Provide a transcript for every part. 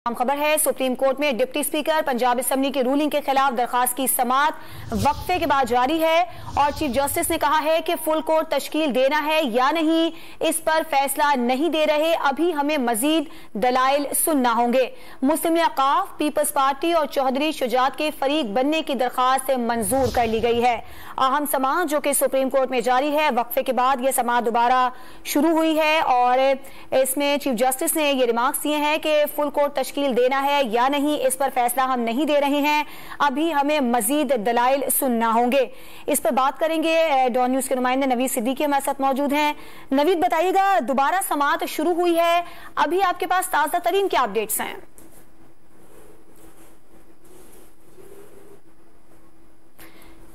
खबर है, supreme court में डिप्टी स्पीकर पंजाब असेंबली की रूलिंग के खिलाफ दरखास्त की समाअत वक्फे के बाद जारी है और चीफ जस्टिस ने कहा है कि फुल कोर्ट तश्कील देना है या नहीं, इस पर फैसला नहीं दे रहे, अभी हमें मजीद दलाइल सुनना होंगे। मुस्लिम लीग अकाफ, पीपल्स पार्टी और चौधरी शुजात के फरीक बनने की दरखास्त मंजूर कर ली गई है। अहम समाअत जो कि सुप्रीम कोर्ट में जारी है, वक्फे के बाद यह समाअत दोबारा शुरू हुई है और इसमें चीफ जस्टिस ने ये रिमार्क्स दिए हैं कि फुल कोर्ट तश्कील देना है या नहीं, इस पर फैसला हम नहीं दे रहे हैं, अभी हमें मजीद दलाइल सुनना होंगे। इस पर बात करेंगे। डॉन न्यूज के नुमाइंदे नवीद सिद्दीकी हमारे साथ मौजूद हैं। नवीद, बताइएगा, दोबारा समाअत शुरू हुई है, अभी आपके पास ताजा तरीन क्या अपडेट्स हैं?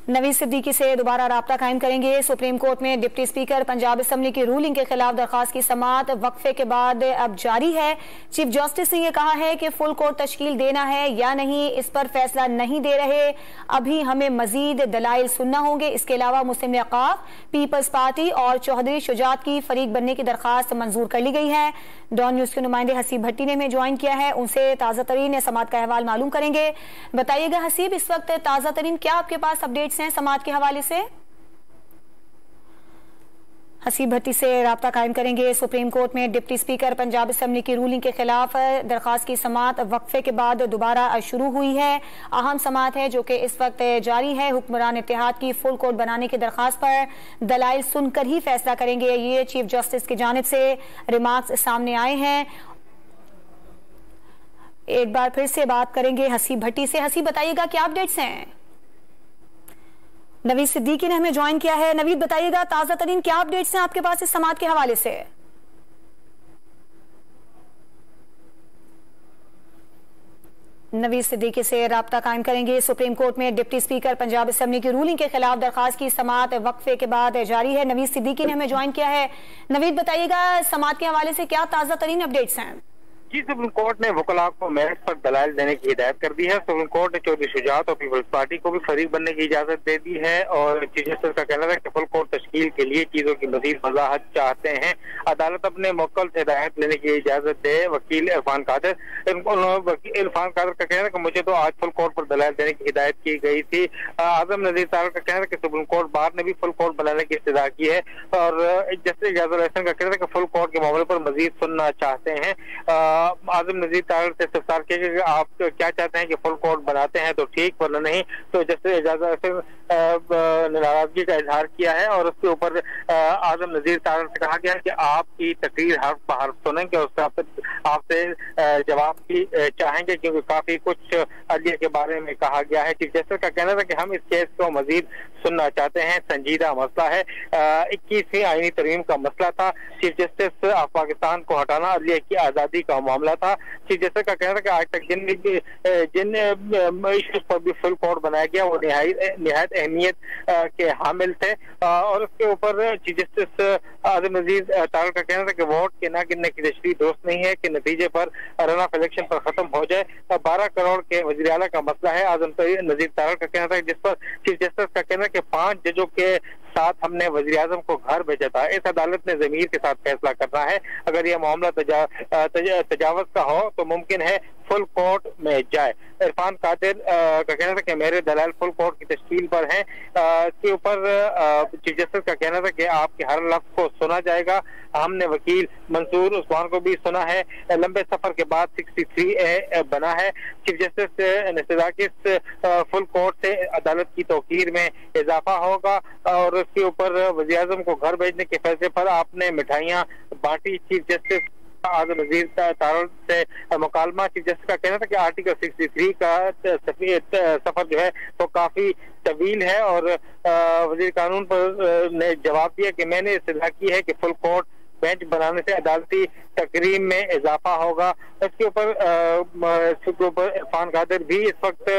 नवीद सिद्दीकी से दोबारा राब्ता कायम करेंगे। सुप्रीम कोर्ट में डिप्टी स्पीकर पंजाब असेंबली की रूलिंग के खिलाफ दरखास्त की समाअत वक्फे के बाद अब जारी है। चीफ जस्टिस ने यह कहा है कि फुल कोर्ट तश्कील देना है या नहीं, इस पर फैसला नहीं दे रहे, अभी हमें मजीद दलाइल सुनना होंगे। इसके अलावा मुस्लिम लीग अकाफ, पीपल्स पार्टी और चौधरी शुजात की फरीक बनने की दरखास्त मंजूर कर ली गई है। डॉन न्यूज के नुमाइंदे हसीब भट्टी ने हमें ज्वाइन किया है, उनसे ताजा तरीन समाअत का अहवाल मालूम करेंगे। बताइएगा हसीब, इस वक्त ताजा तरीन क्या आपके पास अपडेट्स हैं समाअत के हवाले से? हसीब भट्टी से राब्ता कायम करेंगे। सुप्रीम कोर्ट में डिप्टी स्पीकर पंजाब असेंबली की रूलिंग के खिलाफ दरखास्त की समाअत वक्फे के बाद दोबारा शुरू हुई है। अहम समाअत है जो कि इस वक्त जारी है। हुक्मरान इत्तेहाद की फुल कोर्ट बनाने की दरखास्त पर दलाइल सुनकर ही फैसला करेंगे, ये चीफ जस्टिस की जानिब से रिमार्क्स सामने आए हैं। एक बार फिर से बात करेंगे हसीब भट्टी से। हसीब, बताइएगा क्या अपडेट्स हैं? नवीद सिद्दीकी ने हमें ज्वाइन किया है। नवीद, बताइएगा ताजा तरीन क्या अपडेट्स हैं आपके पास इस समाअत के हवाले से? नवीद सिद्दीकी से राब्ता कायम करेंगे। सुप्रीम कोर्ट में डिप्टी स्पीकर पंजाब असेंबली की रूलिंग के खिलाफ दरखास्त की समाअत वक्फे के बाद जारी है। नवीद सिद्दीकी ने हमें ज्वाइन किया है। नवीद, बताइएगा समाअत के हवाले से क्या ताजा तरीन अपडेट्स हैं? जी, सुप्रीम कोर्ट ने वकला को मेरिट पर दलाइल देने की हिदायत कर दी है। सुप्रीम कोर्ट ने चौधरी शुजात और पीपल्स पार्टी को भी फरीक बनने की इजाजत दे दी है और चीफ जस्टिस का कहना है कि फुल कोर्ट तश्कील के लिए चीजों की मजीद वजाहत चाहते हैं। अदालत अपने मुवक्किल से हिदायत लेने की इजाजत दे। वकील इरफान कादर का कहना है कि मुझे तो आज फुल कोर्ट पर दलाइल देने की हिदायत की गई थी। आजम नजीर तारड़ का कहना है कि सुप्रीम कोर्ट बार ने भी फुल कोर्ट बनाने की इस्तदा की है और जस्टिस इजाजुल हसन का कहना है कि फुल कोर्ट के मामले पर मजीद सुनना चाहते हैं। आजम नजीर तारड़ से इस्तफसार किया कि आप क्या चाहते हैं कि फुल कोर्ट बनाते हैं तो ठीक, वरना नहीं तो जस्टिस इजाजुल हसन ने नाराजगी का इजहार किया है और उसके ऊपर आजम नजीर तारड़ से कहा गया है कि आपकी तकरीर हर्फ ब हर्फ सुनेंगे, उससे आपसे जवाब भी चाहेंगे क्योंकि काफी कुछ अदलिया के बारे में कहा गया है। चीफ जस्टिस का कहना था कि हम इस केस को मजीद सुनना चाहते हैं, संजीदा मसला है, 21वीं आईनी तरमीम का मसला था। चीफ जस्टिस ऑफ पाकिस्तान को हटाना अदलिया की आजादी का मामला था। चीफ जस्टिस का कहना था कि आज तक जिन इश्यूज पर भी फुल कोर्ट बनाया गया वो निहायत अहमियत के हामिल थे और उसके ऊपर चीफ जस्टिस आजम नजीर तारड़ का कहना था कि वोट के ना गिनने की तशरीह दुरुस्त नहीं है कि नतीजे पर रन ऑफ इलेक्शन पर खत्म हो जाए। 12 करोड़ के वज़ीर आला का मसला है। आजम नजीर तारड़ का कहना था जिस पर चीफ जस्टिस का कहना है कि 5 जजों के साथ हमने वज़ीर आज़म को घर भेजा था। इस अदालत ने ज़मीर के साथ फैसला करना है। अगर यह मामला तजावज़ का हो तो मुमकिन है फुल कोर्ट में जाए। इरफान कादिर का कहना था कि मेरे दलाल फुल कोर्ट की तश्कील पर हैं। इसके ऊपर चीफ जस्टिस का कहना था कि आपके हर लफ्ज को सुना जाएगा। हमने वकील मंसूर उस्मान को भी सुना है। लंबे सफर के बाद 63A बना है। चीफ जस्टिस ने सजा की फुल कोर्ट से अदालत की तौकीर में इजाफा होगा और उसके ऊपर वज़ीर आज़म को घर भेजने के फैसले पर आपने मिठाइयाँ बांटी। चीफ जस्टिस आजम नजीर तारड़ से मुकालमा। चीफ जस्टिस का कहना था कि आर्टिकल 63 का सफर जो है वो काफी तवील है और वजीर कानून पर ने जवाब दिया कि मैंने इस्तदा की है कि फुल कोर्ट बेंच बनाने से अदालती तकरीम में इजाफा होगा। इसके ऊपर इरफान कादिर भी इस वक्त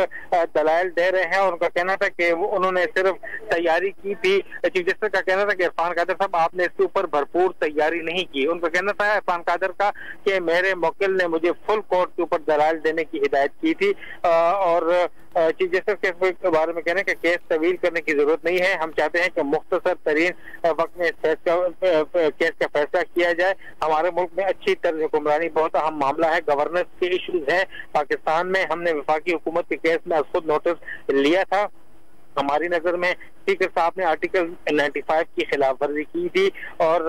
दलाइल दे रहे हैं और उनका कहना था कि उन्होंने सिर्फ तैयारी की थी। चीफ जस्टिस का कहना था कि इरफान कादिर साहब आपने इसके ऊपर भरपूर तैयारी नहीं की। उनका कहना था इरफान कादिर का कि मेरे मुवक्किल ने मुझे फुल कोर्ट के ऊपर दलाइल देने की हिदायत की थी और चीफ जस्टिस के बारे में कहने कि केस तवील करने की जरूरत नहीं है। हम चाहते हैं कि मुख्तसर तरीन वक्त में केस का फैसला किया जाए। हमारे मुल्क में अच्छी तर्ज हुक्मरानी बहुत अहम मामला है, गवर्नेंस के इश्यूज हैं पाकिस्तान में। हमने वफाकी हुकूमत के केस में खुद नोटिस लिया था। हमारी नजर में स्पीकर साहब ने आर्टिकल 95 की खिलाफ वर्जी की थी और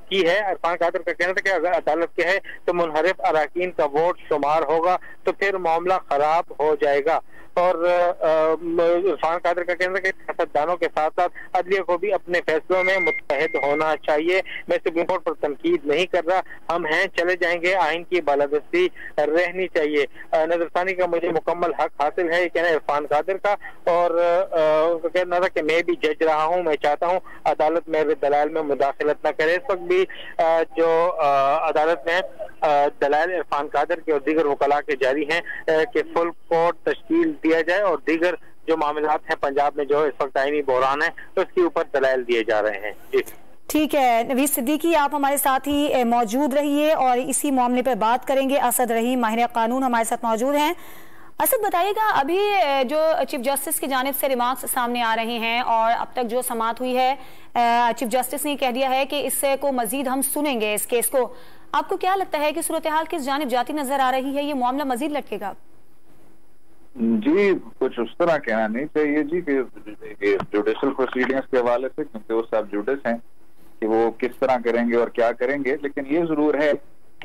की है। इरफान कादर का कहना था कि अगर अदालत के है तो मुनहरिफ अराकीन का वोट शुमार होगा तो फिर मामला खराब हो जाएगा। और इरफान कादर का कहना था कि सियासतदानों के साथ साथ अदलिया को भी अपने फैसलों में मुत्तहिद होना चाहिए। मैं सुप्रीम कोर्ट पर तनकीद नहीं कर रहा, हम हैं, चले जाएंगे, आइन की बालादस्ती रहनी चाहिए। नजरसानी का मुझे मुकम्मल हक हासिल है, ये कहना इरफान कादर का। और कहना था कि मैं भी जज रहा हूँ, मैं चाहता हूँ अदालत मेरे दलाल में मुदाखलत न करे। इस वक्त भी जो अदालत में दलाल इरफान कादर के और दीगर वकला के जारी हैं कि फुल कोर्ट तश्कील दिया जाए और दीगर जो मामलात हैं पंजाब में जो इस वक्त आईनी बहरान है तो उसके ऊपर दलाइल दिए जा रहे हैं। जी ठीक है, नवीद सिद्दीकी आप हमारे साथ ही मौजूद रहिए और इसी मामले पर बात करेंगे। असद रहीम माहिर कानून हमारे साथ मौजूद हैं। असद बताइएगा, अभी जो चीफ जस्टिस की जानिब से रिमार्क्स सामने आ रहे हैं और अब तक जो समाअत हुई है, चीफ जस्टिस ने कह दिया है कि इससे को मजीद हम सुनेंगे इस केस को। आपको क्या लगता है कि सूरत हाल किस जानिब जाती नजर आ रही है? ये मामला मजीद लटकेगा? जी कुछ उस तरह कहना नहीं चाहिए जी कि जुडिशल प्रोसीडिंग्स के हवाले से, क्योंकि वो सब जुडिस हैं कि वो किस तरह करेंगे और क्या करेंगे। लेकिन ये जरूर है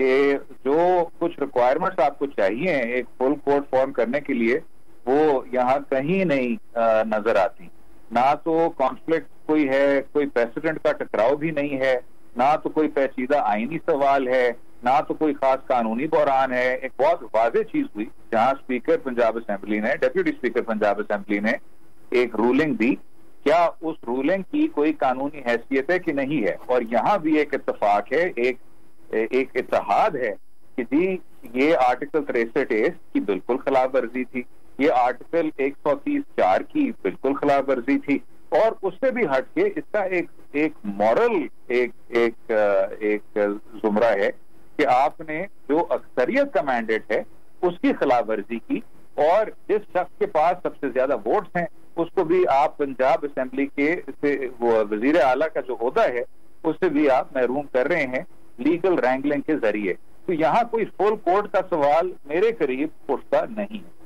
कि जो कुछ रिक्वायरमेंट्स आपको चाहिए एक फुल कोर्ट फॉर्म करने के लिए, वो यहाँ कहीं नहीं नजर आती। ना तो कॉन्फ्लिक्ट कोई है, कोई प्रेसिडेंट का टकराव भी नहीं है, ना तो कोई पेचीदा आईनी सवाल है, ना तो कोई खास कानूनी बहरान है। एक बहुत वाज़ेह चीज हुई जहां स्पीकर पंजाब असेंबली ने, डेप्यूटी स्पीकर पंजाब असेंबली ने एक रूलिंग दी। क्या उस रूलिंग की कोई कानूनी हैसियत है कि नहीं है? और यहाँ भी एक इत्तेफाक है, एक इत्तेहाद है कि जी ये आर्टिकल 63A की बिल्कुल खिलाफ वर्जी थी, ये आर्टिकल 130(4) की बिल्कुल खिलाफ वर्जी थी। और उससे भी हटके इसका एक मॉरल एक जुमरा है कि आपने जो अक्सरियत का मैंडेट है उसकी खिलाफ वर्जी की और जिस शख्स के पास सबसे ज्यादा वोट्स हैं उसको भी आप पंजाब असेंबली के वजीर आला का जो ओहदा है उससे भी आप महरूम कर रहे हैं लीगल रैंगलिंग के जरिए। तो यहाँ कोई फुल कोर्ट का सवाल मेरे करीब उठता नहीं है।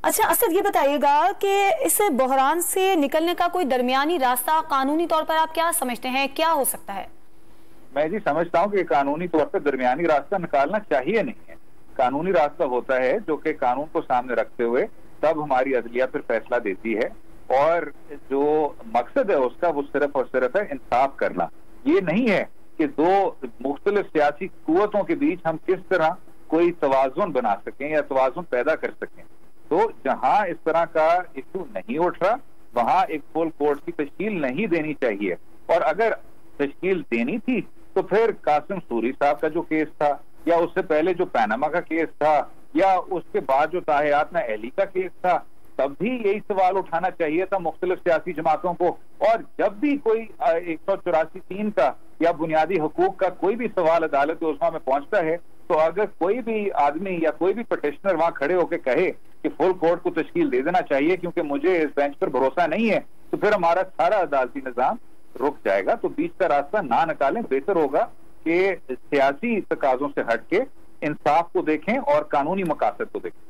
अच्छा असद, ये बताइएगा कि इस बहरान से निकलने का कोई दरमियानी रास्ता कानूनी तौर पर आप क्या समझते हैं, क्या हो सकता है? मैं जी समझता हूँ कि कानूनी तौर पर दरमियानी रास्ता निकालना चाहिए नहीं है। कानूनी रास्ता होता है जो कि कानून को सामने रखते हुए तब हमारी अदलिया फिर फैसला देती है और जो मकसद है उसका वो सिर्फ और सिर्फ है इंसाफ करना। ये नहीं है कि दो मुख्तलिफ सियासी कुव्वतों के बीच हम किस तरह कोई तवाजुन बना सकें या तवाजुन पैदा कर सकें। तो जहां इस तरह का इशू नहीं उठ रहा वहां एक फुल कोर्ट की तश्कील नहीं देनी चाहिए। और अगर तश्कील देनी थी तो फिर कासिम सूरी साहब का जो केस था या उससे पहले जो पैनामा का केस था या उसके बाद जो ताहियात अहली का केस था, तब भी यही सवाल उठाना चाहिए था मुख्तलिफ सियासी जमातों को। और जब भी कोई 184(3) का या बुनियादी हुकूक का कोई भी सवाल अदालत उस्मा में पहुंचता है तो अगर कोई भी आदमी या कोई भी पटिशनर वहां खड़े होकर कहे कि फुल कोर्ट को तश्कील दे देना चाहिए क्योंकि मुझे इस बेंच पर भरोसा नहीं है, तो फिर हमारा सारा अदालती निजाम रुक जाएगा। तो बीच का रास्ता ना निकालें, बेहतर होगा कि सियासी तकाजों से हटके इंसाफ को देखें और कानूनी मकासद को देखें।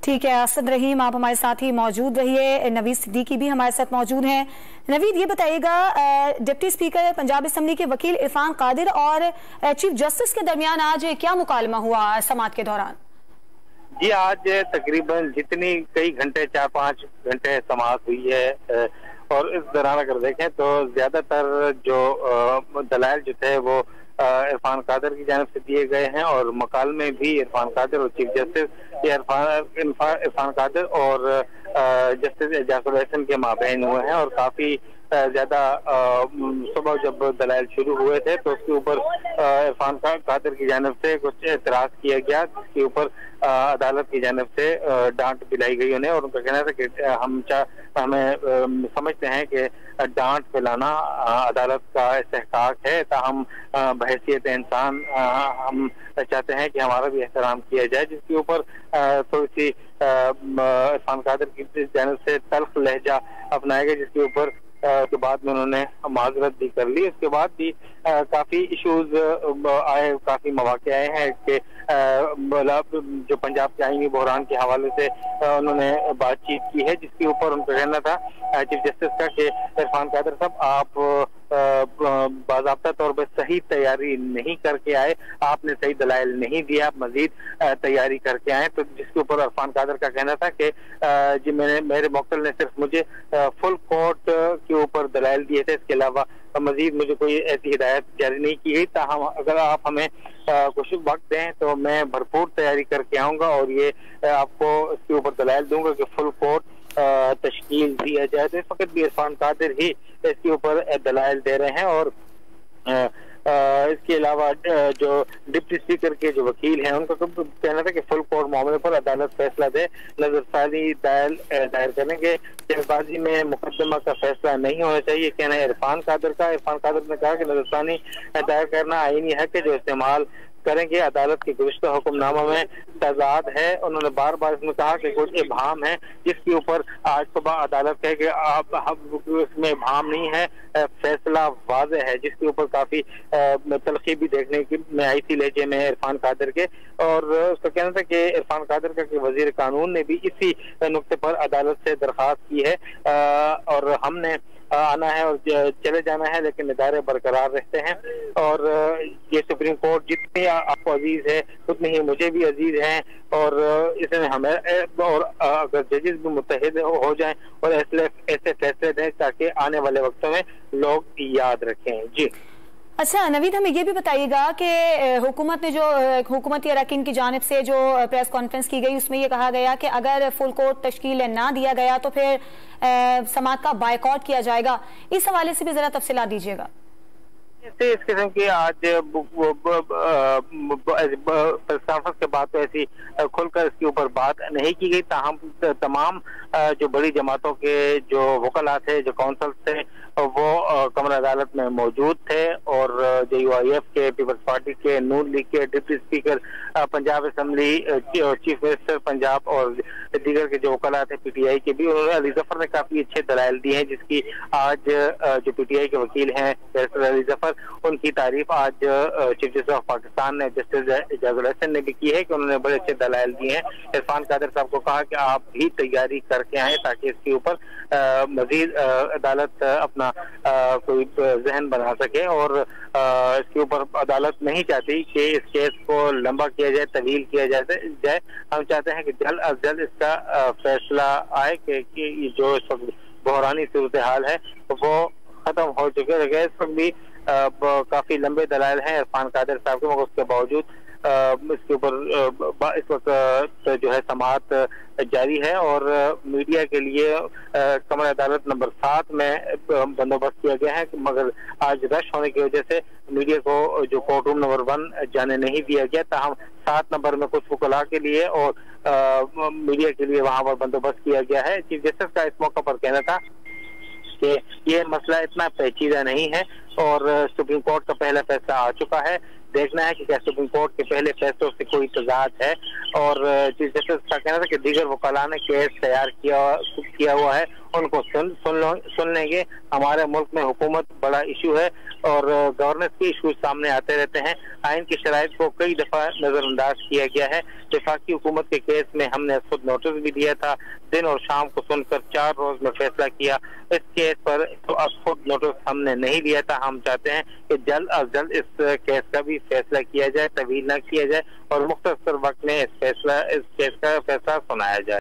ठीक है असद रहीम, आप हमारे साथ ही मौजूद रहिए। नवीद सिद्दीकी भी हमारे साथ मौजूद हैं। नवीद, ये बताइएगा, डिप्टी स्पीकर पंजाब असेंबली के वकील इरफान कादिर और चीफ जस्टिस के दरमियान आज क्या मुकालमा हुआ समाअत के दौरान? जी आज तकरीबन जितनी कई घंटे 4-5 घंटे समाअत हुई है और इस दौरान अगर देखें तो ज्यादातर जो दलाइल जो थे वो इरफान कादिर की जानिब से दिए गए हैं और मकालमे भी इरफान कादिर और चीफ जस्टिस इरफान कादिर और जस्टिस एजाजुल हसन के माबैन हुए हैं और काफी ज्यादा सुबह जब दलाइल शुरू हुए थे तो उसके ऊपर इरफान कादिर की जानिब से कुछ एतराज किया गया, जिसके ऊपर अदालत की जानिब से डांट पिलाई गई उन्हें, और उनका कहना था कि हमें समझते हैं कि डांट पिलाना अदालत का इस्तेहकाक है, ताहम बहैसियत इंसान हम चाहते हैं कि हमारा भी एहतराम किया जाए, जिसके ऊपर थोड़ी सी इरफान कादिर की जानिब से तल्ख लहजा अपनाया गया, जिसके ऊपर के बाद में उन्होंने माजरत भी कर ली। उसके बाद भी काफी इश्यूज आए, काफी मौके आए हैं कि जो पंजाब के आईनी बहरान के हवाले से उन्होंने बातचीत की है, जिसके ऊपर उनका कहना था चीफ जस्टिस का कि इरफान कादिर साहब आप बाज़ाब्ता तौर पर सही तैयारी नहीं करके आए, आपने सही दलाइल नहीं दिया, आप मजीद तैयारी करके आए। तो जिसके ऊपर इरफान कादिर का कहना था कि जी मेरे मौक्किल ने सिर्फ मुझे फुल कोर्ट के ऊपर दलाइल दिए थे, इसके अलावा मजीद मुझे कोई ऐसी हिदायत जारी नहीं की गई, ताहम अगर आप हमें कुछ वक्त दें तो मैं भरपूर तैयारी करके आऊंगा और ये आपको इसके ऊपर दलाइल दूंगा कि फुल कोर्ट तश्कील दिया जाए। तो इस वक्त भी इरफान कादिर ही इसके ऊपर दलाइल दे रहे हैं और इसके अलावा जो डिप्टी स्पीकर के जो वकील हैं उनका कहना था कि फुल कोर्ट मामले पर अदालत फैसला दे, नजरसानी दायर करेंगे, जल्दबाजी में मुकदमा का फैसला नहीं होना चाहिए, कहना है इरफान कादिर का। इरफान कादिर ने कहा कि नजरसानी दायर करना आईनी हक है जो इस्तेमाल करेंगे, अदालत के गुज़िश्ता हुक्मनामा में तजाद है। उन्होंने बार बार इसमें कहा कि कुछ इबहम है, जिसके ऊपर आज सुबह अदालत कहे कि इसमें इबहम नहीं है, फैसला वाज़ेह है, जिसके ऊपर काफी तलखी भी देखने की में आई थी लहजे में इरफान कादिर के। और उसका कहना था कि इरफान कादिर का कि वजीर कानून ने भी इसी नुक्ते पर अदालत से दरख्वास्त की है और हमने आना है और चले जाना है, लेकिन इदारे बरकरार रहते हैं और ये सुप्रीम कोर्ट जितनी आपको अजीज है उतनी ही मुझे भी अजीज है और इसमें हमें और अगर जजेस भी मुत्तहिद हो जाएं और ऐसे फैसले दें ताकि आने वाले वक्तों में लोग याद रखें। जी अच्छा नवीद, हमें ये भी बताइएगा कि हुकूमत ने जो हुकूमती अरकान की जानिब से जो प्रेस कॉन्फ्रेंस की गई उसमें ये कहा गया कि अगर फुल कोर्ट तश्कील ना दिया गया तो फिर समाअत का बायकॉट किया जाएगा। इस हवाले से भी जरा तफसीलात दीजिएगा। इस किस्म की आज कॉन्फ्रेंस के बाद तो ऐसी खुलकर इसके ऊपर बात नहीं की गई, ताहम तमाम जो बड़ी जमातों के जो वकला थे, जो काउंसिल थे, वो कमर अदालत में मौजूद थे और जो UIF के, पीपल्स पार्टी के, नून लीग के deputy speaker Punjab assembly, chief minister Punjab और दीगर के जो वकला थे PTI के भी, उन्होंने अली जफर ने काफी अच्छे दलाइल दिए हैं, जिसकी आज जो PTI के वकील हैं अली जफर, उनकी तारीफ आज चीफ जस्टिस ऑफ पाकिस्तान ने जस्टिस एजाजुल हसन ने भी की है कि उन्होंने बड़े अच्छे दलाइल दिए हैं। इरफान कादिर साहब को कहा कि आप भी तैयारी करके आए ताकि इसके ऊपर मजीद अदालत अपना कोई जहन बना सके और इसके ऊपर अदालत नहीं चाहती कि इस केस को लंबा किया जाए, तवील किया जाए। हम चाहते हैं कि जल्द अज जल्द इसका फैसला आए कि जो इस वक्त बहरानी सूरत हाल है वो खत्म हो चुके हैं। इस वक्त भी काफी लंबे दलाइल हैं इरफान कादिर साहब के, मगर उसके बावजूद इसके ऊपर इस वक्त जो है समाअत जारी है और मीडिया के लिए कमर अदालत नंबर 7 में बंदोबस्त किया गया है, मगर आज रश होने की वजह से मीडिया को जो कोर्ट रूम नंबर 1 जाने नहीं दिया गया, ताहम 7 नंबर में कुछ वकला के लिए और मीडिया के लिए वहां पर बंदोबस्त किया गया है। चीफ जस्टिस का इस मौके पर कहना था कि ये मसला इतना पेचीदा नहीं है और सुप्रीम कोर्ट का पहला फैसला आ चुका है, देखना है कि क्या सुप्रीम कोर्ट के पहले फैसलों से कोई तजाद है। और चीफ जस्टिस का कहना था कि दीगर वकला ने केस तैयार किया हुआ है, उनको सुन लेंगे। हमारे मुल्क में हुकूमत बड़ा इशू है और गवर्नेंस के इशू सामने आते रहते हैं। आइन की शराइत को कई दफा नजरअंदाज किया गया है। वफाकी हुकूमत के केस में हमने खुद नोटिस भी दिया था, दिन और शाम को सुनकर 4 रोज में फैसला किया। इस केस पर तो अब खुद नोटिस हमने नहीं दिया था। हम चाहते हैं कि जल्द अज जल्द इस केस का भी फैसला किया जाए, तवील न किया जाए और मुख्तसर वक्त में इस केस का फैसला सुनाया जाए।